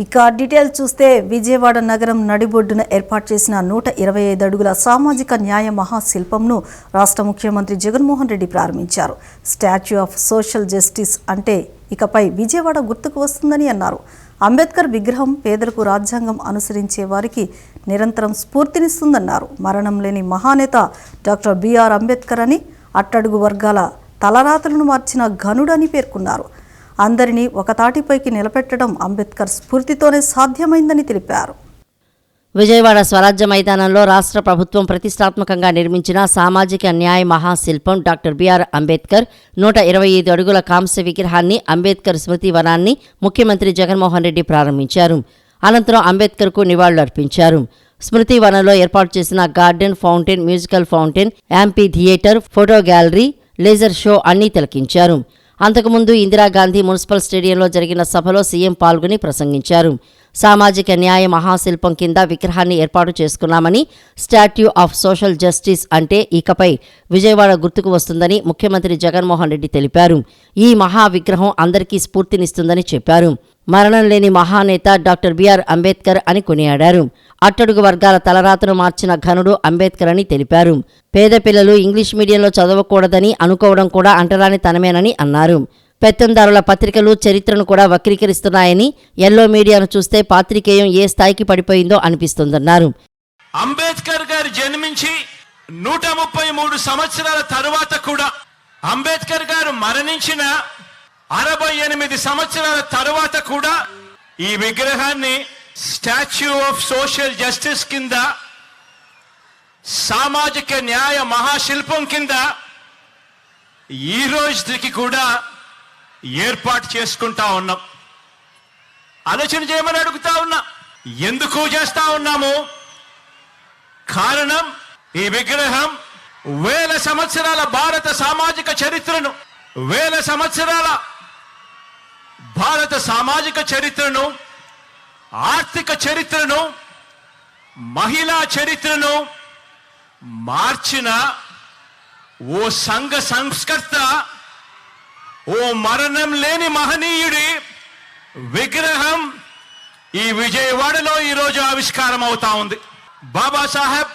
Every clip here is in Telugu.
ఇక డీటెయిల్ చూస్తే విజయవాడ నగరం నడిబొడ్డున ఏర్పాటు చేసిన 125 అడుగుల సామాజిక న్యాయ మహాశిల్పంను రాష్ట్ర ముఖ్యమంత్రి జగన్మోహన్ రెడ్డి ప్రారంభించారు. స్టాచ్యూ ఆఫ్ సోషల్ జస్టిస్ అంటే ఇకపై విజయవాడ గుర్తుకు వస్తుందని అన్నారు. అంబేద్కర్ విగ్రహం పేదలకు రాజ్యాంగం అనుసరించే వారికి నిరంతరం స్ఫూర్తినిస్తుందన్నారు. మరణం లేని మహానేత డాక్టర్ బిఆర్ అంబేద్కర్ అని, అట్టడుగు వర్గాల తలరాతలను మార్చిన ఘనుడని పేర్కొన్నారు. అందరినీ ఒక తాటిపైకి నిలబెట్టడం అంబేద్కర్ స్ఫూర్తితోనే సాధ్యమైందని తెలిపారు. విజయవాడ స్వరాజ్య మైదానంలో రాష్ట్ర ప్రభుత్వం ప్రతిష్టాత్మకంగా నిర్మించిన సామాజిక న్యాయ మహాశిల్పం డాక్టర్ బిఆర్ అంబేద్కర్ 125 అడుగుల కాంస్య విగ్రహాన్ని అంబేద్కర్ స్మృతి వనాన్ని ముఖ్యమంత్రి జగన్మోహన్ రెడ్డి ప్రారంభించారు. అనంతరం అంబేద్కర్కు నివాళులర్పించారు. స్మృతి వనంలో ఏర్పాటు చేసిన garden, fountain, musical fountain, amphitheatre, photo gallery, laser show అన్నీ తిలకించారు. అంతకుముందు ఇందిరాగాంధీ మున్సిపల్ స్టేడియంలో జరిగిన సభలో సీఎం పాల్గొని ప్రసంగించారు. సామాజిక న్యాయ మహాశిల్పం కింద విగ్రహాన్ని ఏర్పాటు చేసుకున్నామని, స్టాట్యూ ఆఫ్ సోషల్ జస్టిస్ అంటే ఇకపై విజయవాడ గుర్తుకు వస్తుందని ముఖ్యమంత్రి జగన్మోహన్ రెడ్డి తెలిపారు. ఈ మహా విగ్రహం అందరికీ స్ఫూర్తినిస్తుందని చెప్పారు. మరణం లేని మహానేత డాక్టర్ బిఆర్ అంబేద్కర్ అని కొనియాడారు. అట్టడుగు వర్గాల తలరాతను మార్చిన ఘనుడు అంబేద్కర్ అని తెలిపారు. పేద పిల్లలు ఇంగ్లీష్ మీడియంలో చదవకూడదని అనుకోవడం కూడా అంటరాని తనమేనని అన్నారు. పెత్తందారుల పత్రికలు చరిత్రను కూడా వక్రీకరిస్తున్నాయని, ఎల్లో మీడియాను చూస్తే పాత్రికేయం ఏ స్థాయికి పడిపోయిందో అనిపిస్తుందన్నారు. అంబేద్కర్ గారు జన్మించి 133 సంవత్సరాల తరువాత కూడా, అంబేద్కర్ గారు మరణించిన 68 సంవత్సరాల తరువాత కూడా ఈ విగ్రహాన్ని స్టాచ్యూ ఆఫ్ సోషల్ జస్టిస్ కింద, సామాజిక న్యాయ మహాశిల్పం కింద ఈ రోజుకి కూడా ఏర్పాటు చేసుకుంటా ఉన్నాం. ఆలోచన చేయమని అడుగుతా ఉన్నా. ఎందుకు చేస్తా ఉన్నాము? కారణం, ఈ విగ్రహం వేల సంవత్సరాల భారత సామాజిక చరిత్రను, వేల సంవత్సరాల భారత సామాజిక చరిత్రను, ఆర్థిక చరిత్రను, మహిళా చరిత్రను మార్చిన ఓ సంఘ సంస్కర్త, ఓ మరణం లేని మహనీయుడి విగ్రహం ఈ విజయవాడలో ఈరోజు ఆవిష్కారం అవుతా ఉంది. బాబాసాహెబ్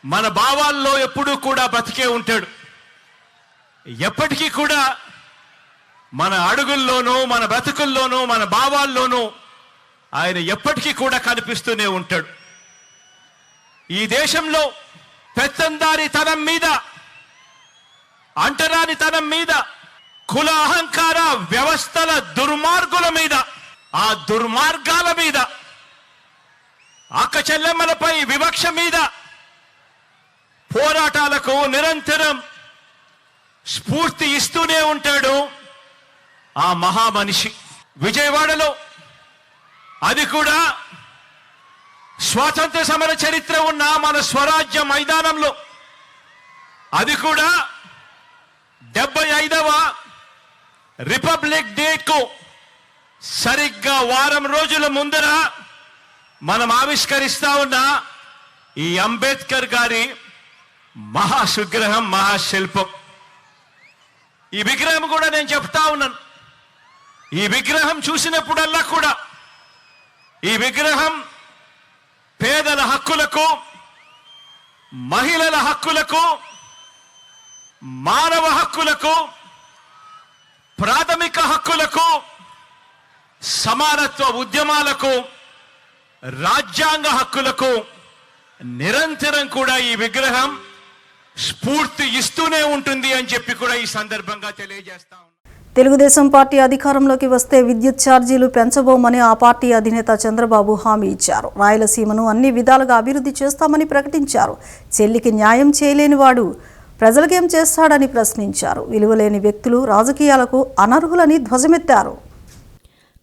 మన భావాల్లో ఎప్పుడూ కూడా బతికే ఉంటాడు. ఎప్పటికీ కూడా మన అడుగుల్లోనూ, మన బ్రతుకుల్లోనూ, మన భావాల్లోనూ ఆయన ఎప్పటికీ కూడా కనిపిస్తూనే ఉంటాడు. ఈ దేశంలో పెత్తందారితనం మీద, అంటరానితనం మీద, కుల అహంకార వ్యవస్థల దుర్మార్గుల మీద, ఆ దుర్మార్గాల మీద, అక్క చెల్లెమ్మలపై వివక్ష మీద పోరాటాలకు నిరంతరం స్ఫూర్తి ఇస్తూనే ఉంటాడు ఆ మహామనిషి. విజయవాడలో, అది కూడా స్వాతంత్ర సమర చరిత్ర ఉన్న మన స్వరాజ్య మైదానంలో, అది కూడా 75వ రిపబ్లిక్ డేకు సరిగ్గా వారం రోజుల ముందర మనం ఆవిష్కరిస్తా ఉన్న ఈ అంబేద్కర్ గారి మహాసుగ్రహం, మహాశిల్పం. ఈ విగ్రహం కూడా నేను చెప్తా ఉన్నాను. ఈ విగ్రహం చూసినప్పుడల్లా కూడా, ఈ విగ్రహం పేదల హక్కులకు, మహిళల హక్కులకు, మానవ హక్కులకు, ప్రాథమిక హక్కులకు, సమానత్వ ఉద్యమాలకు, రాజ్యాంగ హక్కులకు నిరంతరం కూడా ఈ విగ్రహం స్ఫూర్తి ఇస్తూనే ఉంటుంది అని చెప్పి కూడా ఈ సందర్భంగా తెలియజేస్తా ఉన్నాను. తెలుగుదేశం పార్టీ అధికారంలోకి వస్తే విద్యుత్ ఛార్జీలు పెంచబోమని ఆ పార్టీ అధినేత చంద్రబాబు హామీ ఇచ్చారు. రాయలసీమను అన్ని విధాలుగా అభివృద్ధి చేస్తామని ప్రకటించారు. చెల్లికి న్యాయం చేయలేని వాడు ప్రజలకేం చేస్తాడని ప్రశ్నించారు. విలువలేని వ్యక్తులు రాజకీయాలకు అనర్హులని ధ్వజమెత్తారు.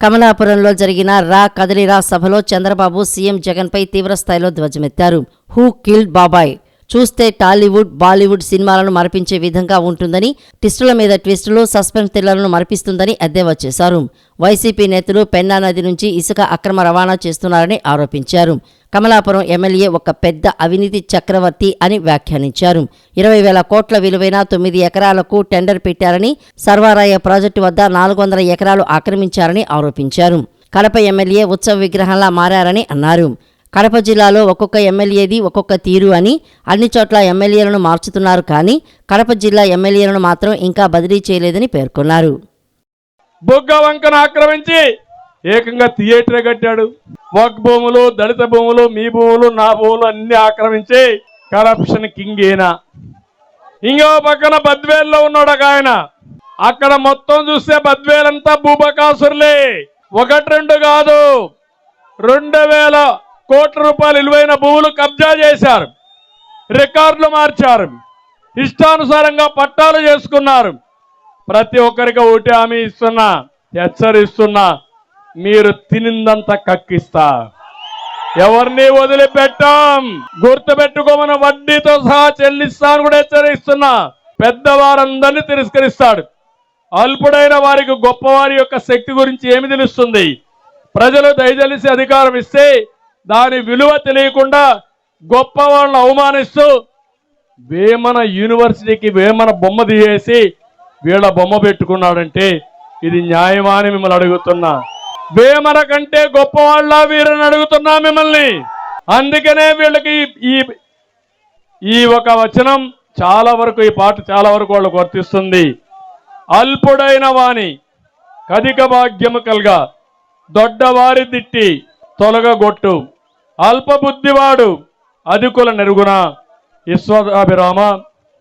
కమలాపురంలో జరిగిన రా కదలిరా సభలో చంద్రబాబు సీఎం జగన్పై తీవ్రస్థాయిలో ధ్వజమెత్తారు. హూ కిల్డ్ బాబాయ్? చూస్తే టాలీవుడ్, బాలీవుడ్ సినిమాలను మరిపించే విధంగా ఉంటుందని, ట్విస్టుల మీద ట్విస్టులు, సస్పెన్స్ థ్రిల్లర్లను మరిపిస్తుందని ఎద్దేవా చేశారు. వైసీపీ నేతలు పెన్నా నది నుంచి ఇసుక అక్రమ రవాణా చేస్తున్నారని ఆరోపించారు. కమలాపురం ఎమ్మెల్యే ఒక పెద్ద అవినీతి చక్రవర్తి అని వ్యాఖ్యానించారు. 20,000 కోట్ల విలువైన 9 ఎకరాలకు టెండర్ పెట్టారని, సర్వారాయ ప్రాజెక్టు వద్ద 400 ఎకరాలు ఆక్రమించారని ఆరోపించారు. కడప ఎమ్మెల్యే ఉత్సవ విగ్రహంలా మారారని అన్నారు. కడప జిల్లాలో ఒక్కొక్క ఎమ్మెల్యేది ఒక్కొక్క తీరు అని, అన్ని చోట్ల ఎమ్మెల్యేలను మార్చుతున్నారు కానీ కడప జిల్లా ఎమ్మెల్యేలను మాత్రం ఇంకా బదిలీ చేయలేదని పేర్కొన్నారు. బొగ్గ వంకను ఆక్రమించి ఏకంగా థియేటర్ కట్టాడు. వక్ భూములు, దళిత భూములు, మీ భూములు, నా భూములు అన్ని ఆక్రమించి కరప్షన్ కింగ్ ఈయన. ఇంకో పక్కన బద్వేల్లో ఉన్నాడు ఒక ఆయన. అక్కడ మొత్తం చూస్తే బద్వేలంతా భూబకాసురులే. 1-2 కాదు, 2000 కోట్ల రూపాయలు విలువైన భూములు కబ్జా చేశారు, రికార్డులు మార్చారు, ఇష్టానుసారంగా పట్టాలు చేసుకున్నారు. ప్రతి ఒక్కరికి ఒకటి హామీ ఇస్తున్నా, హెచ్చరిస్తున్నా, మీరు తినిందంతా కక్కిస్తా, ఎవరిని వదిలిపెట్టాం. గుర్తుపెట్టుకోమని వడ్డీతో సహా చెల్లిస్తాను కూడా హెచ్చరిస్తున్నా. పెద్దవారందరినీ తిరస్కరిస్తాడు. అల్పుడైన వారికి గొప్పవారి యొక్క శక్తి గురించి ఏమి తెలుస్తుంది? ప్రజలు దయచేసి అధికారం ఇస్తే దాని విలువ తెలియకుండా గొప్ప వాళ్ళని అవమానిస్తూ వేమన యూనివర్సిటీకి వేమన బొమ్మ తీసేసి వీళ్ళ బొమ్మ పెట్టుకున్నాడంటే ఇది న్యాయమా అని మిమ్మల్ని అడుగుతున్నా. వేమన కంటే గొప్ప వాళ్ళ వీరని అడుగుతున్నా మిమ్మల్ని. అందుకనే వీళ్ళకి ఈ ఒక వచనం చాలా వరకు, ఈ పాట చాలా వరకు వాళ్ళకు వర్తిస్తుంది. అల్పుడైన వాణి కధిక భాగ్యము కల్గా, దొడ్డవారి దిట్టి తొలగగొట్టు, అల్పబుద్ధివాడు అధికుల నెరుగున, విశ్వాభిరామ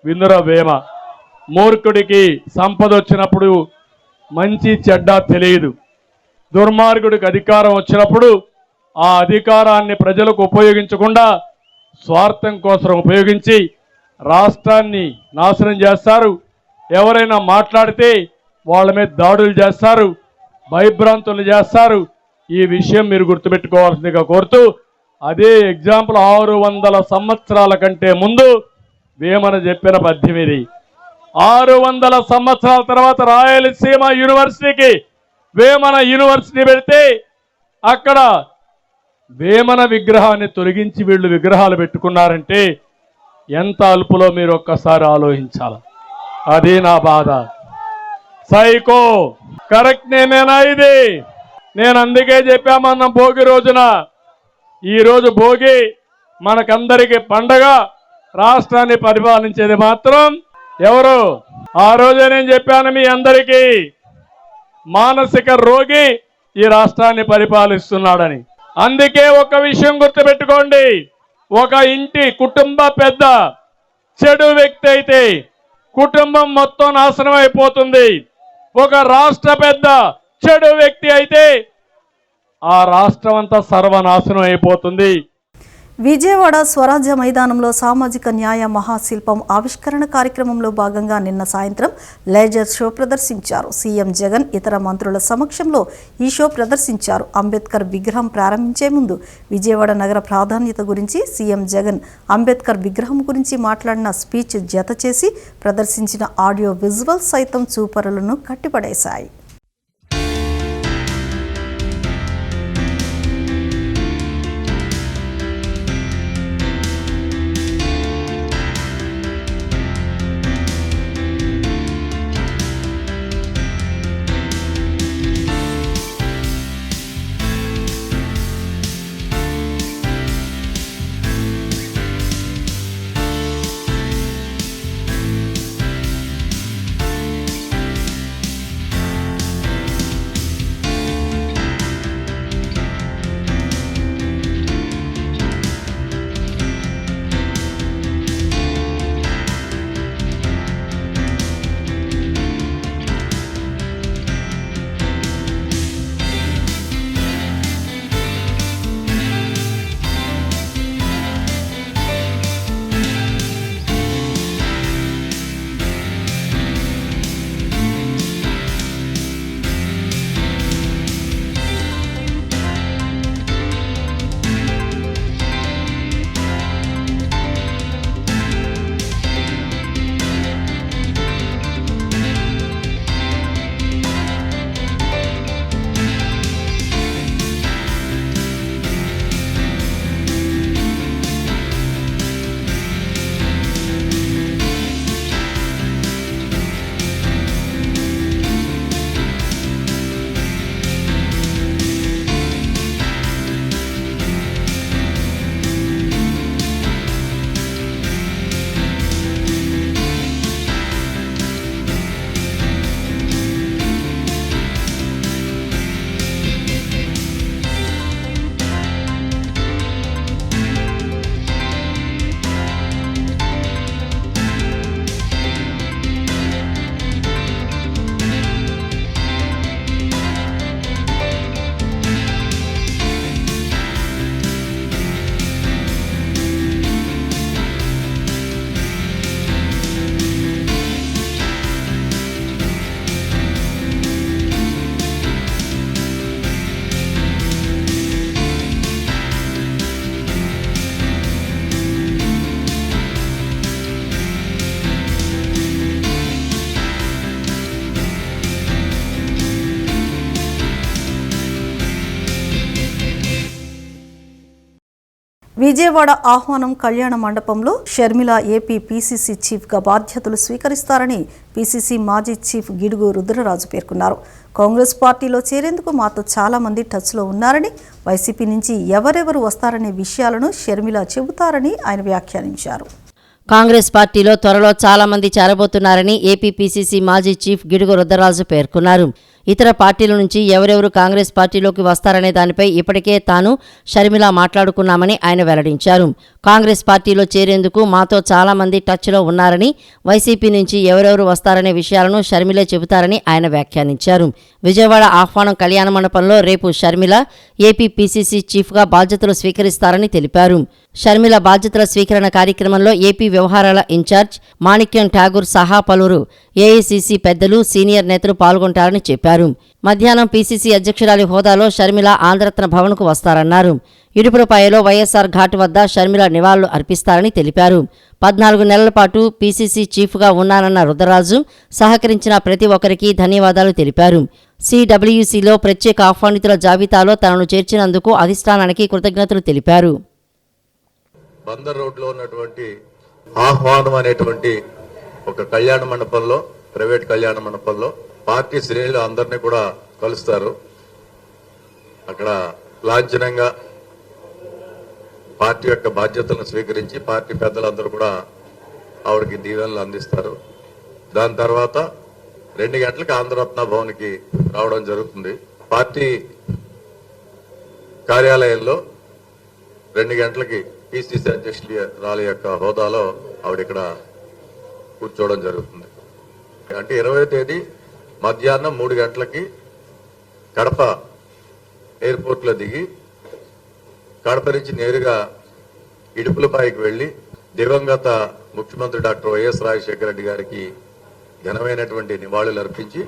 వినుర వేమ. మూర్ఖుడికి సంపద వచ్చినప్పుడు మంచి చెడ్డ తెలియదు. దుర్మార్గుడికి అధికారం వచ్చినప్పుడు ఆ అధికారాన్ని ప్రజలకు ఉపయోగించకుండా స్వార్థం కోసం ఉపయోగించి రాష్ట్రాన్ని నాశనం చేస్తారు. ఎవరైనా మాట్లాడితే వాళ్ళ మీద దాడులు చేస్తారు, భయభ్రాంతులు చేస్తారు. ఈ విషయం మీరు గుర్తుపెట్టుకోవాల్సిందిగా కోరుతూ, అదే ఎగ్జాంపుల్ 600 సంవత్సరాల కంటే ముందు వేమన చెప్పిన పద్యం ఇది. 600 సంవత్సరాల తర్వాత రాయలసీమ యూనివర్సిటీకి వేమన యూనివర్సిటీ పెడితే అక్కడ వేమన విగ్రహాన్ని తొలగించి వీళ్ళు విగ్రహాలు పెట్టుకున్నారంటే ఎంత అల్పులో మీరు ఒక్కసారి ఆలోచించాలి. అది నా బాధ. సైకో కరెక్ట్ నేమేనా ఇది? నేను అందుకే చెప్పామన్న భోగి రోజున, ఈరోజు భోగి మనకందరికి పండగ, రాష్ట్రాన్ని పరిపాలించేది మాత్రం ఎవరు? ఆ రోజే నేను చెప్పాను మీ అందరికీ, మానసిక రోగి ఈ రాష్ట్రాన్ని పరిపాలిస్తున్నాడని. అందుకే ఒక విషయం గుర్తుపెట్టుకోండి, ఒక ఇంటి కుటుంబ పెద్ద చెడు వ్యక్తి అయితే కుటుంబం మొత్తం నాశనం అయిపోతుంది. ఒక రాష్ట్ర పెద్ద చెడు వ్యక్తి అయితే ఆ రాష్ట్రం అంతా సర్వనాశనం అయిపోతుంది. విజయవాడ స్వరాజ్య మైదానంలో సామాజిక న్యాయ మహాశిల్పం ఆవిష్కరణ కార్యక్రమంలో భాగంగా నిన్న సాయంత్రం లేజర్ షో ప్రదర్శించారు. సీఎం జగన్ ఇతర మంత్రుల సమక్షంలో ఈ షో ప్రదర్శించారు. అంబేద్కర్ విగ్రహం ప్రారంభించే ముందు విజయవాడ నగర ప్రాధాన్యత గురించి సీఎం జగన్ అంబేద్కర్ విగ్రహం గురించి మాట్లాడిన స్పీచ్ జత చేసి ప్రదర్శించిన ఆడియో విజువల్స్ సైతం చూపరులను కట్టిపడేశాయి. విజయవాడ ఆహ్వానం కళ్యాణ మండపంలో షర్మిల ఏపీ పీసీసీ చీఫ్గా బాధ్యతలు స్వీకరిస్తారని పీసీసీ మాజీ చీఫ్ గిడుగు రుద్రరాజు పేర్కొన్నారు. కాంగ్రెస్ పార్టీలో చేరేందుకు మాతో చాలా మంది టచ్లో ఉన్నారని, వైసీపీ నుంచి ఎవరెవరు వస్తారనే విషయాలను షర్మిల చెబుతారని ఆయన వ్యాఖ్యానించారు. కాంగ్రెస్ పార్టీలో త్వరలో చాలా మంది చేరబోతున్నారని ఏపీ పీసీసీ మాజీ చీఫ్ గిడుగు రుద్రరాజు పేర్కొన్నారు. ఇతర పార్టీల నుంచి ఎవరెవరు కాంగ్రెస్ పార్టీలోకి వస్తారనే దానిపై ఇప్పటికే తాను షర్మిల మాట్లాడుకున్నామని ఆయన వెల్లడించారు. కాంగ్రెస్ పార్టీలో చేరేందుకు మాతో చాలా మంది టచ్లో ఉన్నారని, వైసీపీ నుంచి ఎవరెవరు వస్తారనే విషయాలను షర్మిలే చెబుతారని ఆయన వ్యాఖ్యానించారు. విజయవాడ ఆహ్వానం కళ్యాణ మండపంలో రేపు షర్మిల ఏపీ పీసీసీ చీఫ్గా బాధ్యతలు స్వీకరిస్తారని తెలిపారు. షర్మిల బాధ్యతల స్వీకరణ కార్యక్రమంలో ఏపీ వ్యవహారాల ఇన్ఛార్జ్ మాణిక్యం ఠాగూర్ సహా పలువురు ఏఐసీసీ పెద్దలు, సీనియర్ నేతలు పాల్గొంటారని చెప్పారు. మధ్యాహ్నం పీసీసీ అధ్యక్షురాలి హోదాలో షర్మిల ఆంధ్రరత్న భవన్కు వస్తారన్నారు. ఇడుపులపాయలో వైఎస్ఆర్ ఘాట్ వద్ద షర్మిల నివాళులు అర్పిస్తారని తెలిపారు. 14 నెలల పాటు పీసీసీ చీఫ్గా ఉన్నానన్న రుద్రరాజు సహకరించిన ప్రతి ఒక్కరికి ధన్యవాదాలు తెలిపారు. సిడబ్ల్యూసీలో ప్రత్యేక ఆహ్వానితుల జాబితాలో తనను చేర్చినందుకు అధిష్టానానికి కృతజ్ఞతలు తెలిపారు. బందర్ రోడ్లో ఉన్నటువంటి ఆహ్వానం అనేటువంటి ఒక కళ్యాణ మండపంలో, ప్రైవేట్ కళ్యాణ మండపంలో పార్టీ శ్రేణులు అందరినీ కూడా కలుస్తారు. అక్కడ లాంఛనంగా పార్టీ యొక్క బాధ్యతలను స్వీకరించి పార్టీ పెద్దలందరూ కూడా ఆవిడకి దీవెనలు అందిస్తారు. దాని తర్వాత 2 గంటలకు ఆంధ్రరత్న భవన్కి రావడం జరుగుతుంది. పార్టీ కార్యాలయంలో 2 గంటలకి పీసీసీ అధ్యక్షురాలి యొక్క హోదాలో ఆవిడ ఇక్కడ కూర్చోవడం జరుగుతుంది. అంటే 20వ తేదీ మధ్యాహ్నం 3 గంటలకి కడప ఎయిర్పోర్ట్లో దిగి కడప నుంచి నేరుగా ఇడుపులపాయకి వెళ్లి దివంగత ముఖ్యమంత్రి డాక్టర్ వైఎస్ రాజశేఖర రెడ్డి గారికి ఘనమైనటువంటి నివాళులు అర్పించి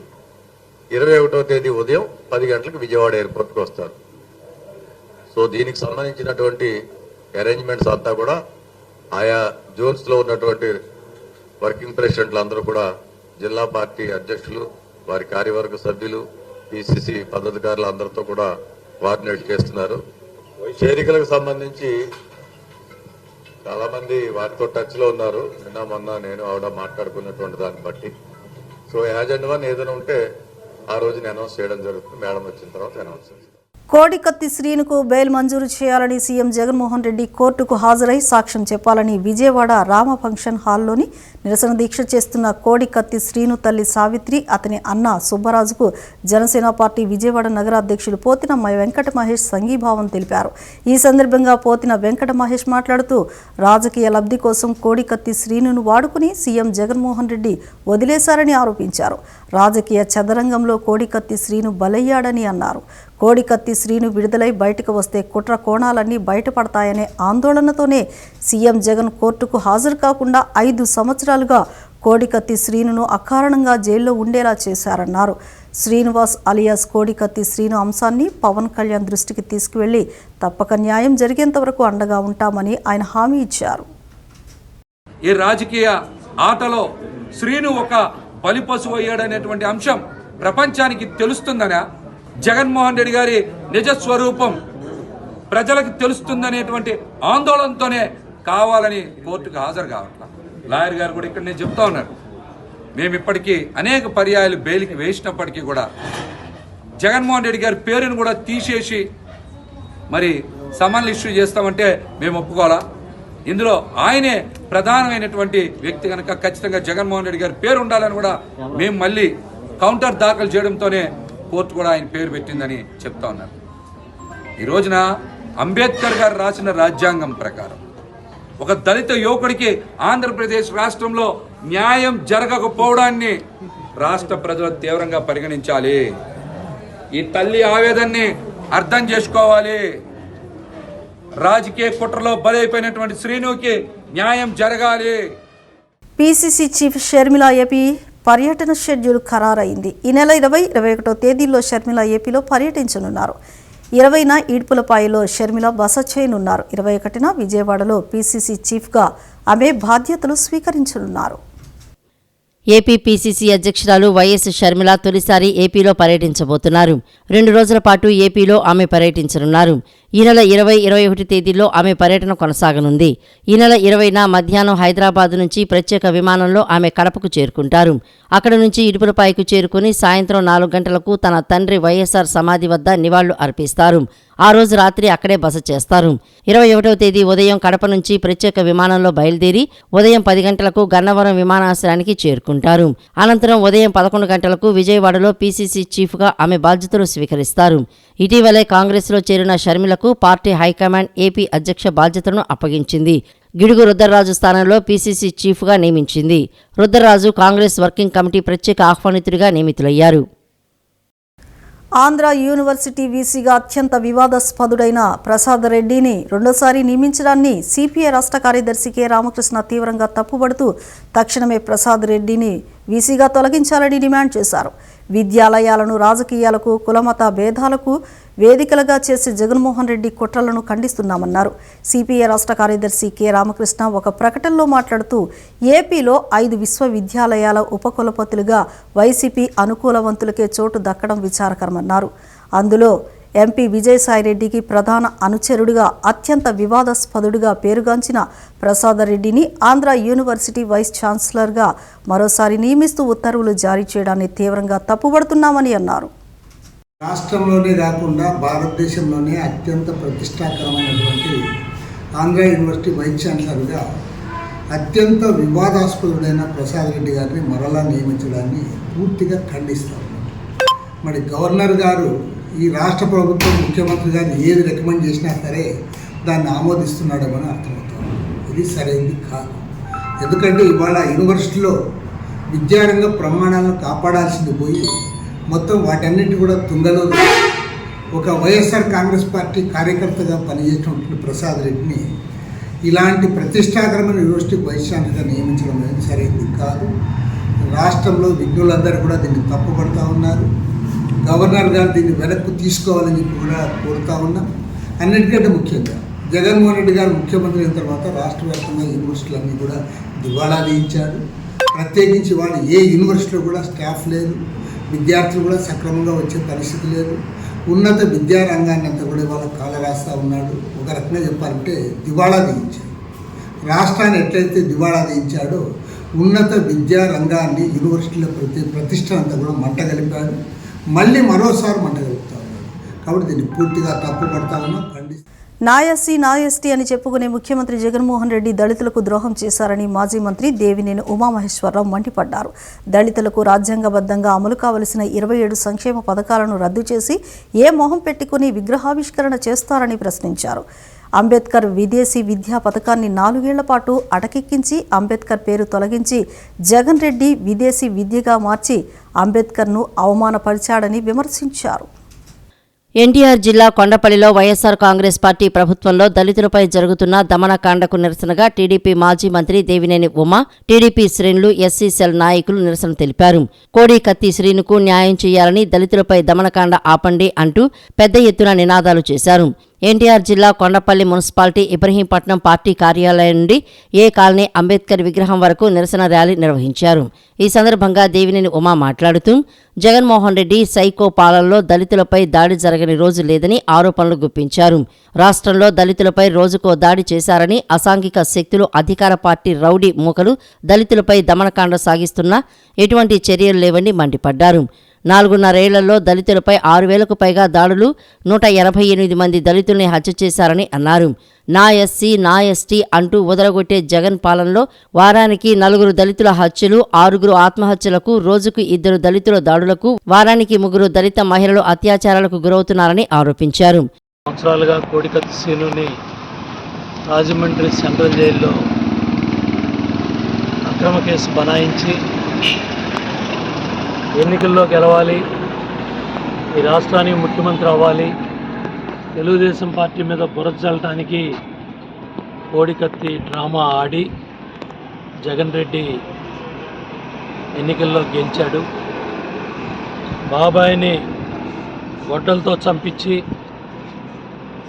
21వ తేదీ ఉదయం 10 గంటలకు విజయవాడ ఎయిర్పోర్ట్కి వస్తారు. సో దీనికి సంబంధించినటువంటి అరేంజ్మెంట్స్ అంతా కూడా ఆయా జోన్స్ లో ఉన్నటువంటి వర్కింగ్ ప్రెసిడెంట్లు అందరూ కూడా జిల్లా పార్టీ అధ్యక్షులు, వారి కార్యవర్గ సభ్యులు, పీసీసీ పద్ధతిదారులు అందరితో కూడా కోఆర్డినేట్ చేస్తున్నారు. చేరికలకు సంబంధించి చాలా మంది వారితో టచ్ లో ఉన్నారు. నిన్న మొన్న నేను ఆవిడ మాట్లాడుకున్నటువంటి దాన్ని బట్టి. సో యాజ్ అండ్ వన్ ఏదైనా ఉంటే ఆ రోజుని అనౌన్స్ చేయడం జరుగుతుంది. మేడం వచ్చిన తర్వాత అనౌన్స్ చేస్తాం. కోడికత్తి శ్రీనుకు బెయిల్ మంజూరు చేయాలని సీఎం జగన్మోహన్ రెడ్డి కోర్టుకు హాజరై సాక్ష్యం చెప్పాలని విజయవాడ రామ ఫంక్షన్ హాల్లోని నిరసన దీక్ష చేస్తున్న కోడికత్తి శ్రీను తల్లి సావిత్రి, అతని అన్న సుబ్బరాజుకు జనసేన పార్టీ విజయవాడ నగర అధ్యక్షులు పోతిన వెంకట మహేష్ సంఘీభావం తెలిపారు. ఈ సందర్భంగా పోతిన వెంకట మహేష్ మాట్లాడుతూ రాజకీయ లబ్ధి కోసం కోడికత్తి శ్రీనును వాడుకుని సీఎం జగన్మోహన్ రెడ్డి వదిలేశారని ఆరోపించారు. రాజకీయ చదరంగంలో కోడికత్తి శ్రీను బలయ్యాడని అన్నారు. కోడికత్తి శ్రీను విడుదలై బయటకు వస్తే కుట్ర కోణాలన్నీ బయటపడతాయనే ఆందోళనతోనే సీఎం జగన్ కోర్టుకు హాజరు కాకుండా 5 సంవత్సరాలుగా కోడికత్తి శ్రీనును అకారణంగా జైల్లో ఉండేలా చేశారన్నారు. శ్రీనివాస్ అలియాస్ కోడికత్తి శ్రీను అంశాన్ని పవన్ కళ్యాణ్ దృష్టికి తీసుకువెళ్లి తప్పక న్యాయం జరిగేంత వరకు అండగా ఉంటామని ఆయన హామీ ఇచ్చారు. ఈ రాజకీయ ఆటలో శ్రీను ఒక బలిపశువు అయ్యాడనేటువంటి అంశం ప్రపంచానికి తెలుస్తుందనా? జగన్మోహన్ రెడ్డి గారి నిజ స్వరూపం ప్రజలకు తెలుస్తుందనేటువంటి ఆందోళనతోనే కావాలని కోర్టుకు హాజరు కావట్లా. లాయర్ గారు కూడా ఇక్కడ నేను చెప్తా ఉన్నారు, మేము ఇప్పటికీ అనేక పర్యాయాలు బెయిల్కి వేసినప్పటికీ కూడా జగన్మోహన్ రెడ్డి గారి పేరును కూడా తీసేసి మరి సమన్లు ఇష్యూ చేస్తామంటే మేము ఒప్పుకోవాలా? ఇందులో ఆయనే ప్రధానమైనటువంటి వ్యక్తి కనుక ఖచ్చితంగా జగన్మోహన్ రెడ్డి గారి పేరు ఉండాలని కూడా మేము మళ్ళీ కౌంటర్ దాఖలు చేయడంతోనే కోర్టు కూడా ఆయన పేరు పెట్టిందని చెప్తా ఉన్నారు. ఈ రోజున అంబేద్కర్ గారు రాసిన రాజ్యాంగం ప్రకారం ఒక దళిత యువకుడికి ఆంధ్రప్రదేశ్ రాష్ట్రంలో న్యాయం జరగకపోవడాన్ని రాష్ట్ర ప్రజలు తీవ్రంగా పరిగణించాలి. ఈ తల్లి ఆవేదనని అర్థం చేసుకోవాలి. రాజకీయ కుట్రలో బలైపోయినటువంటి శ్రీనుకి న్యాయం జరగాలి. పీసీసీ చీఫ్ షర్మిల ఏపీ పర్యటన షెడ్యూల్ ఖరారైంది. ఈ నెల 20-21 తేదీల్లో షర్మిల ఏపీలో పర్యటించనున్నారు. 20న ఈడ్పులపాయలో షర్మిల బస చేయనున్నారు. 21న విజయవాడలో పీసీసీ చీఫ్గా ఆమె బాధ్యతలు స్వీకరించనున్నారు. ఏపీ పీసీసీ అధ్యక్షురాలు వైఎస్ షర్మిల తొలిసారి ఏపీలో పర్యటించబోతున్నారు. 2 రోజుల పాటు ఏపీలో ఆమె పర్యటించనున్నారు. ఈ నెల 20-21 తేదీల్లో ఆమె పర్యటన కొనసాగనుంది. ఈ నెల 20న మధ్యాహ్నం హైదరాబాద్ నుంచి ప్రత్యేక విమానంలో ఆమె కడపకు చేరుకుంటారు. అక్కడ నుంచి ఇడుపులపాయకు చేరుకుని సాయంత్రం 4 గంటలకు తన తండ్రి వైఎస్ఆర్ సమాధి వద్ద నివాళులు అర్పిస్తారు. ఆ రోజు రాత్రి అక్కడే బస చేస్తారు. 21వ తేదీ ఉదయం కడప నుంచి ప్రత్యేక విమానంలో బయలుదేరి ఉదయం 10 గంటలకు గన్నవరం విమానాశ్రయానికి చేరుకుంటారు. అనంతరం ఉదయం 11 గంటలకు విజయవాడలో పీసీసీ చీఫ్గా ఆమె బాధ్యతలు స్వీకరిస్తారు. ఇటీవలే కాంగ్రెస్లో చేరిన షర్మిలకు పార్టీ హైకమాండ్ ఏపీ అధ్యక్ష బాధ్యతలను అప్పగించింది. గిడుగు రుద్రరాజు స్థానంలో పీసీసీ చీఫ్గా నియమించింది. రుద్రరాజు కాంగ్రెస్ వర్కింగ్ కమిటీ ప్రత్యేక ఆహ్వానితుడిగా నియమితులయ్యారు. ఆంధ్ర యూనివర్సిటీ వీసీగా అత్యంత వివాదాస్పదుడైన ప్రసాద్ రెడ్డిని రెండోసారి నియమించడాన్ని సిపిఐ రాష్ట్ర కార్యదర్శి కె రామకృష్ణ తీవ్రంగా తప్పుపడుతూ తక్షణమే ప్రసాద్ రెడ్డిని వీసీగా తొలగించాలని డిమాండ్ చేశారు. విద్యాలయాలను రాజకీయాలకు, కులమత భేదాలకు వేదికలుగా చేసే జగన్మోహన్ రెడ్డి కుట్రలను ఖండిస్తున్నామన్నారు. సిపిఐ రాష్ట్ర కార్యదర్శి కె రామకృష్ణ ఒక ప్రకటనలో మాట్లాడుతూ ఏపీలో 5 విశ్వవిద్యాలయాల ఉపకులపతులుగా వైసీపీ అనుకూలవంతులకే చోటు దక్కడం విచారకరమన్నారు. అందులో ఎంపీ విజయసాయిరెడ్డికి ప్రధాన అనుచరుడిగా అత్యంత వివాదాస్పదుడిగా పేరుగాంచిన ప్రసాద్ రెడ్డిని ఆంధ్ర యూనివర్సిటీ వైస్ ఛాన్సలర్గా మరోసారి నియమిస్తూ ఉత్తర్వులు జారీ చేయడాన్ని తీవ్రంగా తప్పుపడుతున్నామని అన్నారు. రాష్ట్రంలోనే కాకుండా భారతదేశంలోనే అత్యంత ప్రతిష్టాకరమైనటువంటి ఆంధ్ర యూనివర్సిటీ వైస్ ఛాన్సలర్గా అత్యంత వివాదాస్పదుడైన ప్రసాద్ రెడ్డి గారిని మరలా నియమించడాన్ని పూర్తిగా ఖండిస్తాం. మరి గవర్నర్ గారు ఈ రాష్ట్ర ప్రభుత్వం ముఖ్యమంత్రి గారు ఏది రికమెండ్ చేసినా సరే దాన్ని ఆమోదిస్తున్నాడేమని అర్థమవుతుంది. ఇది సరైనది కాదు. ఎందుకంటే ఇవాళ యూనివర్సిటీలో విద్యారంగ ప్రమాణాలను కాపాడాల్సింది పోయి మొత్తం వాటన్నిటి కూడా తుంగలో ఒక వైఎస్ఆర్ కాంగ్రెస్ పార్టీ కార్యకర్తగా పనిచేసినటువంటి ప్రసాద్ రెడ్డిని ఇలాంటి ప్రతిష్టాకరమైన యూనివర్సిటీ వైస్ ఛాన్సలర్గా నియమించడం అనేది సరైనది కాదు. రాష్ట్రంలో విజ్ఞులందరూ కూడా దీన్ని తప్పుపడుతూ ఉన్నారు. గవర్నర్ గారు దీన్ని వెనక్కు తీసుకోవాలని చెప్పి కూడా కోరుతా ఉన్నాం. అన్నిటికంటే ముఖ్యంగా జగన్మోహన్ రెడ్డి గారు ముఖ్యమంత్రి అయిన తర్వాత రాష్ట్ర వ్యాప్తంగా యూనివర్సిటీలన్నీ కూడా దివాళా తీయించాడు. ప్రత్యేకించి వాళ్ళు ఏ యూనివర్సిటీలో కూడా స్టాఫ్ లేదు, విద్యార్థులు కూడా సక్రమంగా వచ్చే పరిస్థితి లేదు. ఉన్నత విద్యారంగాన్ని అంతా కూడా ఇవాళ కాల రాస్తూ ఉన్నాడు. ఒక రకంగా చెప్పాలంటే దివాళా తీయించాడు. రాష్ట్రాన్ని ఎట్లయితే దివాళా తీయించాడో ఉన్నత విద్యారంగాన్ని యూనివర్సిటీల ప్రతిష్ట అంతా కూడా మంటగలిపాడు. మళ్ళీ మరోసారి మంటగలుపుతా ఉన్నాడు. కాబట్టి దీన్ని పూర్తిగా తప్పుపడతా ఉన్నాం, ఖండిస్తాం. నాయస్సీ నాయస్టీ అని చెప్పుకునే ముఖ్యమంత్రి జగన్మోహన్ రెడ్డి దళితులకు ద్రోహం చేశారని మాజీ మంత్రి దేవినేని ఉమామహేశ్వరరావు మండిపడ్డారు. దళితులకు రాజ్యాంగబద్ధంగా అమలు కావలసిన 27 సంక్షేమ పథకాలను రద్దు చేసి ఏ మొహం పెట్టుకుని విగ్రహావిష్కరణ చేస్తారని ప్రశ్నించారు. అంబేద్కర్ విదేశీ విద్యా పథకాన్ని 4 ఏళ్ల పాటు అటకెక్కించి అంబేద్కర్ పేరు తొలగించి జగన్ రెడ్డి విదేశీ విద్యగా మార్చి అంబేద్కర్ను అవమానపరిచాడని విమర్శించారు. ఎన్టీఆర్ జిల్లా కొండపల్లిలో వైఎస్ఆర్ కాంగ్రెస్ పార్టీ ప్రభుత్వంలో దళితులపై జరుగుతున్న దమనకాండకు నిరసనగా టీడీపీ మాజీ మంత్రి దేవినేని ఉమ, టీడీపీ శ్రేణులు, ఎస్సీ సెల్ నాయకులు నిరసన తెలిపారు. కోడి కత్తి శ్రీనుకు న్యాయం చేయాలని, దళితులపై దమనకాండ ఆపండి అంటూ పెద్ద ఎత్తున నినాదాలు చేశారు. ఎన్టీఆర్ జిల్లా కొండపల్లి మున్సిపాలిటీ ఇబ్రహీంపట్నం పార్టీ కార్యాలయం నుండి ఏ కాలనీ అంబేద్కర్ విగ్రహం వరకు నిరసన ర్యాలీ నిర్వహించారు. ఈ సందర్భంగా దేవినేని ఉమా మాట్లాడుతూ జగన్మోహన్ రెడ్డి సైకో పాలనలో దళితులపై దాడి జరగని రోజు లేదని ఆరోపణలు గుప్పించారు. రాష్ట్రంలో దళితులపై రోజుకో దాడి చేశారని, అసాంఘిక శక్తులు, అధికార పార్టీ రౌడీ మూకలు దళితులపై దమనకాండ సాగిస్తున్నా ఎటువంటి చర్యలు లేవని మండిపడ్డారు. 4.5 ఏళ్లలో దళితులపై 6,000కు పైగా దాడులు, 188 మంది దళితుల్ని హత్య చేశారని అన్నారు. నా ఎస్సీ నా ఎస్టీ అంటూ వదలగొట్టే జగన్ పాలనలో వారానికి 4 దళితుల హత్యలు, 6 ఆత్మహత్యలకు, రోజుకు 2 దళితుల దాడులకు, వారానికి 3 దళిత మహిళలు అత్యాచారాలకు గురవుతున్నారని ఆరోపించారు. సంవత్సరాలుగా కోడికత్తి శ్రీనుని రాజమండ్రి సెంట్రల్ జైల్లో అక్రమ కేసు బనాయించి ఎన్నికల్లో గెలవాలి, ఈ రాష్ట్రానికి ముఖ్యమంత్రి అవ్వాలి, తెలుగుదేశం పార్టీ మీద బురద చల్లటానికి కోడికత్తి డ్రామా ఆడి జగన్ రెడ్డి ఎన్నికల్లో గెలిచాడు. బాబాయిని గొడ్డలతో చంపించి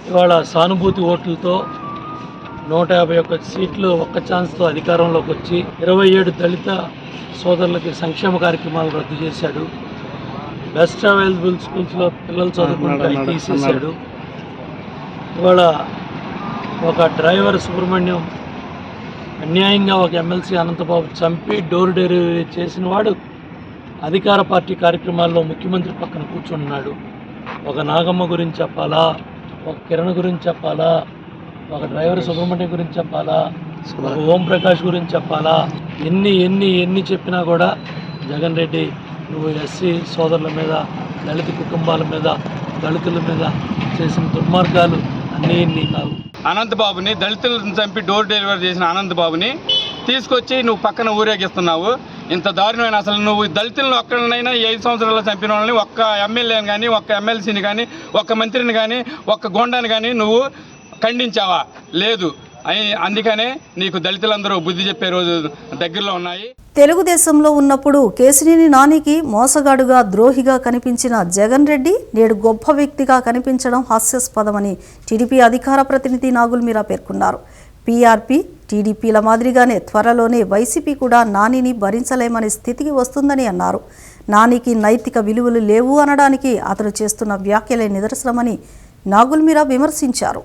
ఇవాళ సానుభూతి ఓట్లతో 151 సీట్లు ఒక్క ఛాన్స్తో అధికారంలోకి వచ్చి 27 దళిత సోదరులకి సంక్షేమ కార్యక్రమాలు రద్దు చేశాడు. బెస్ట్ అవైలబుల్ స్కూల్స్లో పిల్లలు చదువుకుంటే తీసేశాడు. ఇవాళ ఒక డ్రైవర్ సుబ్రహ్మణ్యం అన్యాయంగా ఒక ఎమ్మెల్సీ అనంతబాబు చంపి డోర్ డెలివరీ చేసిన వాడు అధికార పార్టీ కార్యక్రమాల్లో ముఖ్యమంత్రి పక్కన కూర్చున్నాడు. ఒక నాగమ్మ గురించి చెప్పాలా, ఒక కిరణ్ గురించి చెప్పాలా, ఒక డ్రైవర్ సుబ్రహ్మణ్యం గురించి చెప్పాలా, ఒక ఓంప్రకాష్ గురించి చెప్పాలా, ఎన్ని చెప్పినా కూడా జగన్ రెడ్డి నువ్వు ఎస్సీ సోదరుల మీద, దళిత కుటుంబాల మీద, దళితుల మీద చేసిన దుర్మార్గాలు అన్నీ కావు. అనంతబాబుని దళితులను చంపి డోర్ డెలివరీ చేసిన అనంతబాబుని తీసుకొచ్చి నువ్వు పక్కన ఊరేగిస్తున్నావు. ఇంత దారుణమైన, అసలు నువ్వు దళితులను ఒక్కరినైనా 5 సంవత్సరాల్లో చంపిన వాళ్ళని, ఒక్క ఎమ్మెల్యేని కానీ, ఒక్క ఎమ్మెల్సీని కానీ, ఒక్క మంత్రిని కానీ, ఒక్క గోండాని కానీ నువ్వు ఖండించావా? లేదు. అందుకనే నీకు దళితులందరూ బుద్ధి చెప్పే రోజు దగ్గరలో ఉన్నాయి. తెలుగుదేశంలో ఉన్నప్పుడు కేశినేని నానికి మోసగాడుగా, ద్రోహిగా కనిపించిన జగన్ రెడ్డి నేడు గొప్ప వ్యక్తిగా కనిపించడం హాస్యాస్పదమని టీడీపీ అధికార ప్రతినిధి నాగుల్ మీరా పేర్కొన్నారు. పీఆర్పీ, టీడీపీల మాదిరిగానే త్వరలోనే వైసీపీ కూడా నానిని భరించలేమనే స్థితికి వస్తుందని అన్నారు. నానికి నైతిక విలువలు లేవు అనడానికి అతను చేస్తున్న వ్యాఖ్యలే నిదర్శనమని నాగుల్ మీరా విమర్శించారు.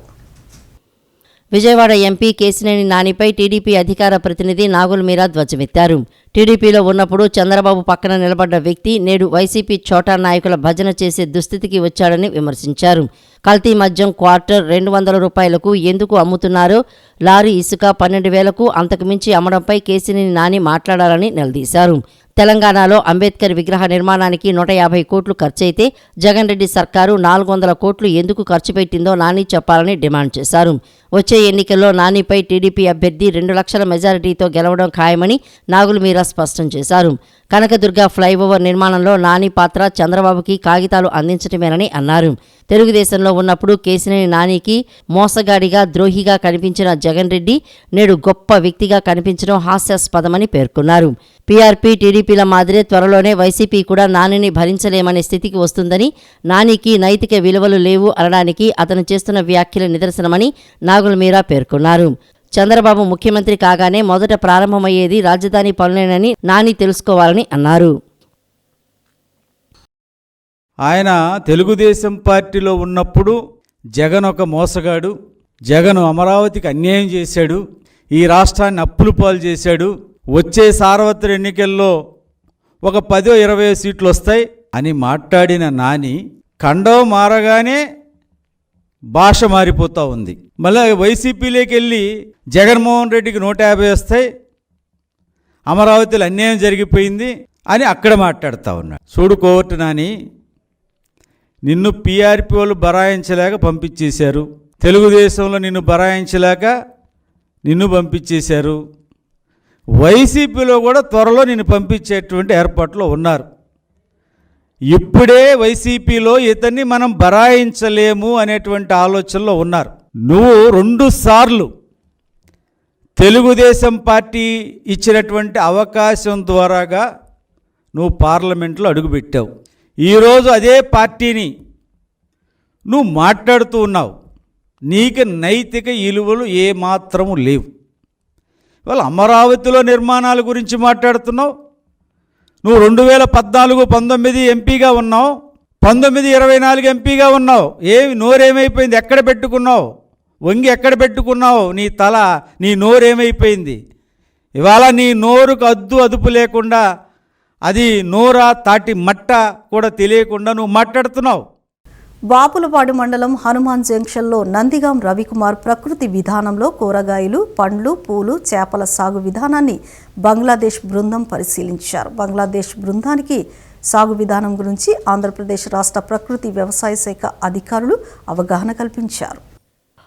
విజయవాడ ఎంపీ కేశినేని నానిపై టీడీపీ అధికార ప్రతినిధి నాగుల్ మీరా ధ్వజమెత్తారు. టీడీపీలో ఉన్నప్పుడు చంద్రబాబు పక్కన నిలబడ్డ వ్యక్తి నేడు వైసీపీ చోటా నాయకుల భజన చేసే దుస్థితికి వచ్చాడని విమర్శించారు. కల్తీ మద్యం క్వార్టర్ 200 రూపాయలకు ఎందుకు అమ్ముతున్నారో, లారీ ఇసుక 12,000కు అంతకుమించి అమ్మడంపై కేశినేని నాని మాట్లాడాలని నిలదీశారు. తెలంగాణలో అంబేద్కర్ విగ్రహ నిర్మాణానికి 150 కోట్లు ఖర్చయితే జగన్ రెడ్డి సర్కారు 400 కోట్లు ఎందుకు ఖర్చు పెట్టిందో నాని చెప్పాలని డిమాండ్ చేశారు. వచ్చే ఎన్నికల్లో నానిపై టీడీపీ అభ్యర్థి 2 లక్షల మెజారిటీతో గెలవడం ఖాయమని నాగుల్ మీరా స్పష్టం చేశారు. కనకదుర్గ ఫ్లైఓవర్ నిర్మాణంలో నాని పాత్ర చంద్రబాబుకి కాగితాలు అందించడమేనని అన్నారు. తెలుగుదేశంలో ఉన్నప్పుడు కేశినేని నానికి మోసగాడిగా, ద్రోహిగా కనిపించిన జగన్ రెడ్డి నేడు గొప్ప వ్యక్తిగా కనిపించడం హాస్యాస్పదమని పేర్కొన్నారు. పీఆర్పీ, టీడీపీల మాదిరే త్వరలోనే వైసీపీ కూడా నానిని భరించలేమనే స్థితికి వస్తుందని, నానికి నైతిక విలువలు లేవు అనడానికి అతను చేస్తున్న వ్యాఖ్యల నిదర్శనమని నాగుల్ మీరా పేర్కొన్నారు. చంద్రబాబు ముఖ్యమంత్రి కాగానే మొదట ప్రారంభమయ్యేది రాజధాని పనులేనని నాని తెలుసుకోవాలని అన్నారు. ఆయన తెలుగుదేశం పార్టీలో ఉన్నప్పుడు జగన్ ఒక మోసగాడు, జగన్ అమరావతికి అన్యాయం చేశాడు, ఈ రాష్ట్రాన్ని అప్పులు పాలు చేశాడు, వచ్చే సార్వత్రిక ఎన్నికల్లో ఒక 10-20 సీట్లు వస్తాయి అని మాట్లాడిన నాని ఖండం మారగానే భాష మారిపోతూ ఉంది. మళ్ళీ వైసీపీలోకి వెళ్ళి జగన్మోహన్ రెడ్డికి 150 వస్తాయి, అమరావతిలో అన్యాయం జరిగిపోయింది అని అక్కడ మాట్లాడుతూ ఉన్నాడు. చూడు కోర్టు నాని, నిన్ను పీఆర్పీ వాళ్ళు బరాయించలేక పంపించేశారు, తెలుగుదేశంలో నిన్ను బరాయించలేక నిన్ను పంపించేశారు, వైసీపీలో కూడా త్వరలో నిన్ను పంపించేటువంటి ఏర్పాట్లు ఉన్నారు. ఇప్పుడే వైసీపీలో ఇతన్ని మనం బరాయించలేము అనేటువంటి ఆలోచనలో ఉన్నారు. నువ్వు 2 సార్లు తెలుగుదేశం పార్టీ ఇచ్చినటువంటి అవకాశం ద్వారాగా నువ్వు పార్లమెంట్లో అడుగుపెట్టావు. ఈరోజు అదే పార్టీని నువ్వు మాట్లాడుతూ ఉన్నావు. నీకు నైతిక విలువలు ఏమాత్రము లేవు. ఇవాళ అమరావతిలో నిర్మాణాల గురించి మాట్లాడుతున్నావు. నువ్వు 2014-19 ఎంపీగా ఉన్నావు, 19-24 ఎంపీగా ఉన్నావు. నోరేమైపోయింది? ఎక్కడ పెట్టుకున్నావు? వంగి ఎక్కడ పెట్టుకున్నావు? నీ తల, నీ నోరేమైపోయింది? ఇవాళ నీ నోరుకు అదుపు లేకుండా, అది నోరా తాటి మట్ట కూడా తెలియకుండా నువ్వు మాట్లాడుతున్నావు. బాపులపాడు మండలం హనుమాన్ జంక్షన్లో నందిగాం రవికుమార్ ప్రకృతి విధానంలో కూరగాయలు, పండ్లు, పూలు, చేపల సాగు విధానాన్ని బంగ్లాదేశ్ బృందం పరిశీలించారు. బంగ్లాదేశ్ బృందానికి సాగు విధానం గురించి ఆంధ్రప్రదేశ్ రాష్ట్ర ప్రకృతి వ్యవసాయ శాఖ అధికారులు అవగాహన కల్పించారు.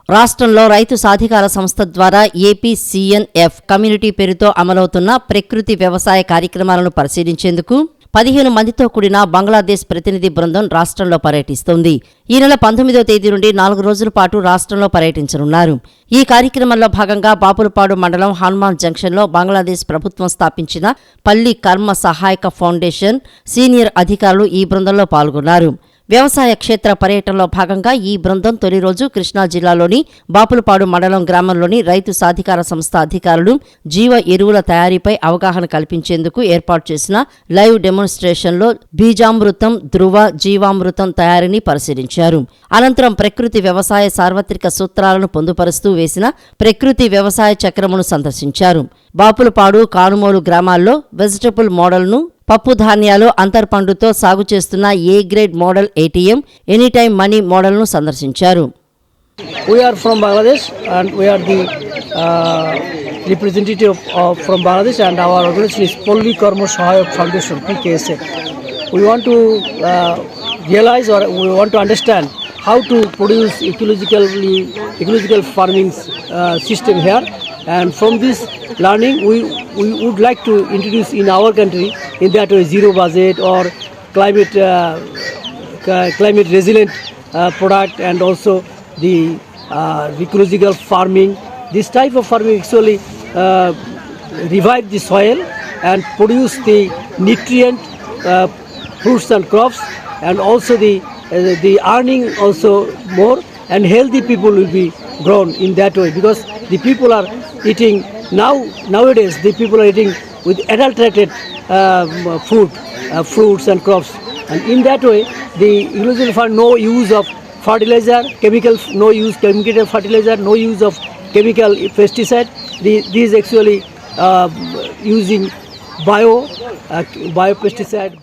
రాష్ట్రంలో రైతు సాధికార సంస్థ ద్వారా ఏపీసీఎన్ఎఫ్ కమ్యూనిటీ పేరుతో అమలవుతున్న ప్రకృతి వ్యవసాయ కార్యక్రమాలను పరిశీలించేందుకు 15 మందితో కూడిన బంగ్లాదేశ్ ప్రతినిధి బృందం రాష్ట్రంలో పర్యటిస్తోంది. ఈ నెల 19వ తేదీ నుండి 4 రోజుల పాటు రాష్ట్రంలో పర్యటించనున్నారు. ఈ కార్యక్రమంలో భాగంగా బాపులపాడు మండలం హనుమాన్ జంక్షన్లో బంగ్లాదేశ్ ప్రభుత్వం స్థాపించిన పల్లి కర్మ సహాయక ఫౌండేషన్ సీనియర్ అధికారులు ఈ బృందంలో పాల్గొన్నారు. వ్యవసాయ క్షేత్ర పర్యటనలో భాగంగా ఈ బృందం తొలి రోజు కృష్ణా జిల్లాలోని బాపులపాడు మండలం గ్రామంలోని రైతు సాధికార సంస్థ అధికారులు జీవ ఎరువుల తయారీపై అవగాహన కల్పించేందుకు ఏర్పాటు చేసిన లైవ్ డెమోన్స్ట్రేషన్లో బీజామృతం, ధృవ, జీవామృతం తయారీని పరిశీలించారు. అనంతరం ప్రకృతి వ్యవసాయ సార్వత్రిక సూత్రాలను పొందుపరుస్తూ వేసిన ప్రకృతి వ్యవసాయ చక్రమును సందర్శించారు. బాపులపాడు, కానుమోలు గ్రామాల్లో వెజిటబుల్ మోడల్ను, పప్పు ధాన్యాలు అంతర్పండుతో సాగు చేస్తున్న A grade model ATM, anytime money మోడల్ను సందర్శించారు. We are from Bangladesh and we are the representative from Bangladesh, and our organization is Polli Karma Sahayak Foundation, PKSF. We want to realize, or we want to understand how to produce ecological farming system here, and from this learning we would like to introduce in our country in that way zero budget or climate resilient product, and also the ecological farming. This type of farming actually revive the soil and produce the nutrient fruits and crops, and also the earning also more, and healthy people will be grown in that way, because the people are eating nowadays the people are eating with adulterated food, fruits and crops, and in that way the ecological farm, no use of fertilizer, no use chemical fertilizer, no use of chemical pesticide. These actually using bio pesticide.